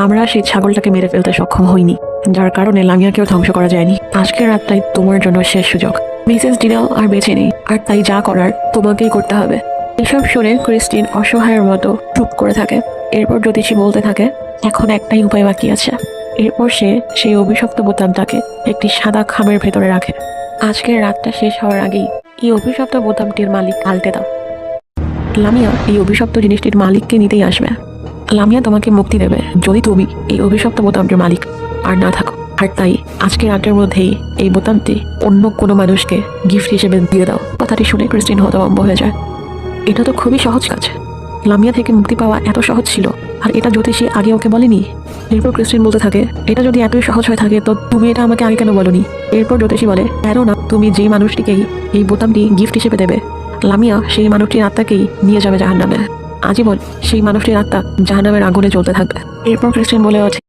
আমরা সেই ছাগলটাকে মেরে ফেলতে সক্ষম হইনি, যার কারণে লামিয়াকেও ধ্বংস করা যায়নি। আজকের রাতটাই তোমার জন্য শেষ সুযোগ। মিসেস ডিনাল আর বেঁচে নেই, আর তাই যা করার তোমাকেই করতে হবে। এসব শুনে ক্রিস্টিন অসহায়ের মতো চুপ করে থাকে। এরপর জ্যোতিষী বলতে থাকে, এখন একটাই উপায় বাকি আছে। এরপর সে সেই অভিশপ্ত বোতামটাকে একটি সাদা খামের ভেতরে রাখে। আজকের রাতটা শেষ হওয়ার আগেই এই অভিশপ্ত বোতামটির মালিক পাল্টে দাও। লামিয়া এই অভিশপ্ত জিনিসটির মালিককে নিতেই আসবে। লামিয়া তোমাকে মুক্তি দেবে যদি তুমি এই অভিশপ্ত বোতামটির মালিক আর না থাকো। আর তাই আজকের রাতের মধ্যেই এই বোতামটি অন্য কোনো মানুষকে গিফট হিসেবে দিয়ে দাও। কথাটি শুনে ক্রিস্টিন হতভম্ব হয়ে যায়। এটা তো খুবই সহজ কাজ। লামিয়া থেকে মুক্তি পাওয়া এত সহজ ছিল, আর এটা জ্যোতিষী আগে ওকে বলেনি। এরপর ক্রিস্টিন বলতে থাকে, এটা যদি এতই সহজ হয়ে থাকে তো তুমি এটা আমাকে আগে কেন বলোনি? এরপর জ্যোতিষী বলে, কেননা তুমি যেই মানুষটিকেই এই বোতামটি গিফট হিসেবে দেবে, লামিয়া সেই মানুষটির আত্মাকেই নিয়ে যাবে জাহান্নামে। আজীবন সেই মানুষটির আত্মা জাহান্নামের আগুনে জ্বলতে থাকবে। এরপর ক্রিস্টিন বলে ওঠে,